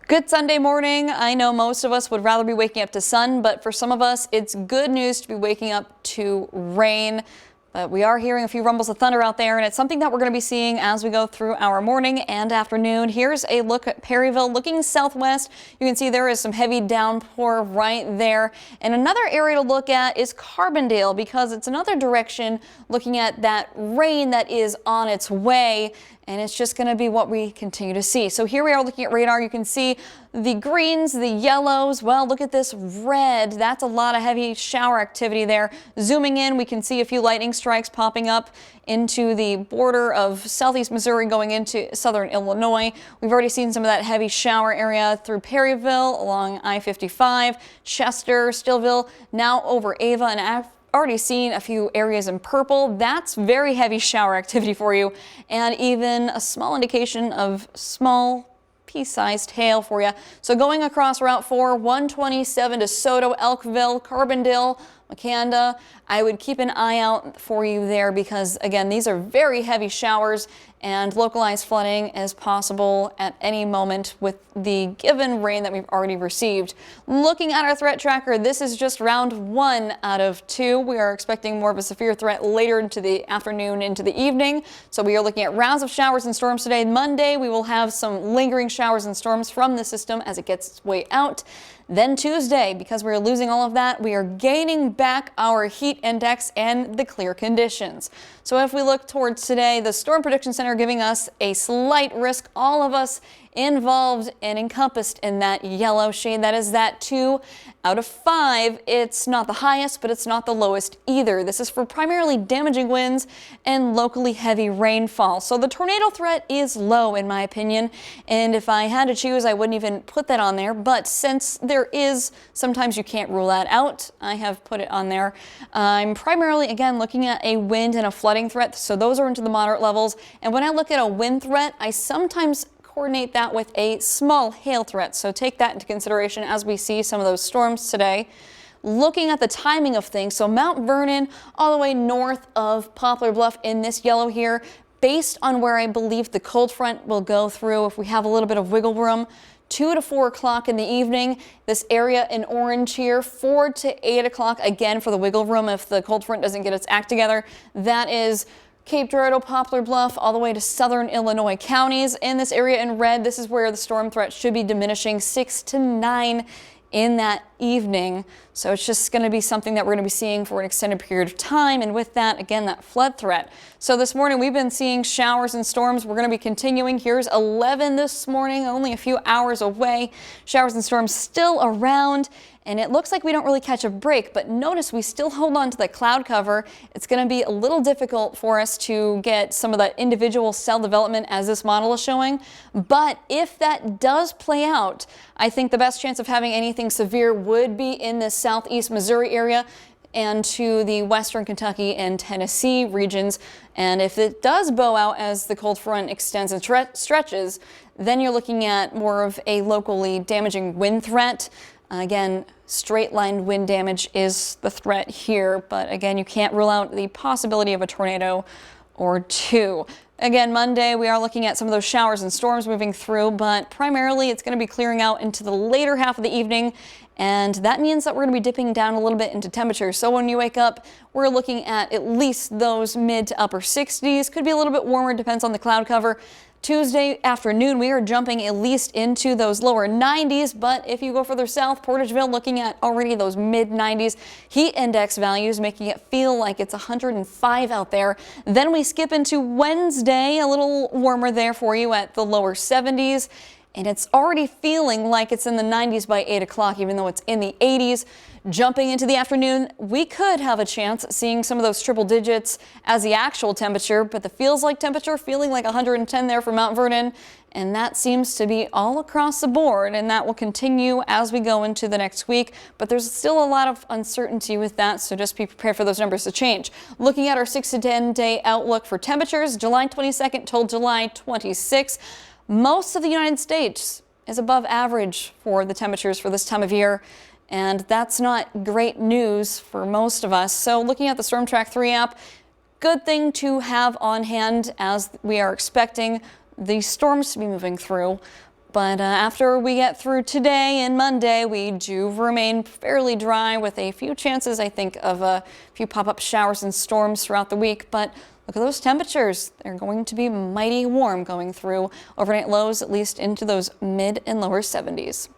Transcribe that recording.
Good Sunday morning. I know most of us would rather be waking up to sun, but for some of us, it's good news to be waking up to rain. But we are hearing a few rumbles of thunder out there, and it's something that we're going to be seeing as we go through our morning and afternoon. Here's a look at Perryville looking southwest. You can see there is some heavy downpour right there. And another area to look at is Carbondale, because it's another direction looking at that rain that is on its way. And it's just going to be what we continue to see. So here we are looking at radar. You can see the greens, the yellows. Well, look at this red. That's a lot of heavy shower activity there. Zooming in, we can see a few lightning strikes popping up into the border of southeast Missouri going into southern Illinois. We've already seen some of that heavy shower area through Perryville, along I-55, Chester, Stillville, now over Ava, and I've already seen a few areas in purple. That's very heavy shower activity for you, and even a small indication of small pea-sized hail for you. So going across Route 4, 127 DeSoto, Elkville, Carbondale, McCanda, I would keep an eye out for you there because, again, these are very heavy showers and localized flooding is possible at any moment with the given rain that we've already received. Looking at our threat tracker, this is just round 1 out of 2. We are expecting more of a severe threat later into the afternoon, into the evening. So we are looking at rounds of showers and storms today. Monday, we will have some lingering showers and storms from the system as it gets its way out. Then Tuesday, because we're losing all of that, we are gaining back our heat index and the clear conditions. So if we look towards today, the Storm Prediction Center giving us a slight risk, all of us involved and encompassed in that yellow shade. That is that 2 out of 5. It's not the highest, but it's not the lowest either. This is for primarily damaging winds and locally heavy rainfall. So the tornado threat is low in my opinion. And if I had to choose, I wouldn't even put that on there. But since there is, sometimes you can't rule that out, I have put it on there. I'm primarily, again, looking at a wind and a flooding threat. So those are into the moderate levels. And when I look at a wind threat, I sometimes coordinate that with a small hail threat. So take that into consideration as we see some of those storms today. Looking at the timing of things, so Mount Vernon all the way north of Poplar Bluff in this yellow here, based on where I believe the cold front will go through, if we have a little bit of wiggle room, 2 to 4 o'clock in the evening. This area in orange here, 4 to 8 o'clock, again for the wiggle room if the cold front doesn't get its act together. That is Cape Girardeau, Poplar Bluff, all the way to southern Illinois counties. In this area in red, this is where the storm threat should be diminishing 6 to 9 in that evening. So it's just going to be something that we're going to be seeing for an extended period of time. And with that, again, that flood threat. So this morning we've been seeing showers and storms. We're going to be continuing. Here's 11 this morning, only a few hours away. Showers and storms still around. And it looks like we don't really catch a break, but notice we still hold on to the cloud cover. It's going to be a little difficult for us to get some of that individual cell development as this model is showing. But if that does play out, I think the best chance of having anything severe would be in the southeast Missouri area and to the western Kentucky and Tennessee regions. And if it does bow out as the cold front extends and stretches, then you're looking at more of a locally damaging wind threat. Again, straight line wind damage is the threat here, but again, you can't rule out the possibility of a tornado or 2. Again, Monday, we are looking at some of those showers and storms moving through, but primarily it's going to be clearing out into the later half of the evening, and that means that we're going to be dipping down a little bit into temperature. So when you wake up, we're looking at least those mid to upper 60s. Could be a little bit warmer, depends on the cloud cover. Tuesday afternoon, we are jumping at least into those lower 90s, but if you go further south, Portageville looking at already those mid 90s heat index values, making it feel like it's 105 out there. Then we skip into Wednesday, a little warmer there for you at the lower 70s. And it's already feeling like it's in the 90s by 8 o'clock, even though it's in the 80s. Jumping into the afternoon, we could have a chance at seeing some of those triple digits as the actual temperature, but the feels like temperature feeling like 110 there for Mount Vernon. And that seems to be all across the board, and that will continue as we go into the next week. But there's still a lot of uncertainty with that, so just be prepared for those numbers to change. Looking at our 6 to 10 day outlook for temperatures, July 22nd till July 26th. Most of the United States is above average for the temperatures for this time of year, and that's not great news for most of us. So looking at the Storm Track 3 app, good thing to have on hand as we are expecting the storms to be moving through. But after we get through today and Monday, we do remain fairly dry with a few chances, I think, of a few pop-up showers and storms throughout the week. But look at those temperatures. They're going to be mighty warm going through overnight lows, at least into those mid and lower 70s.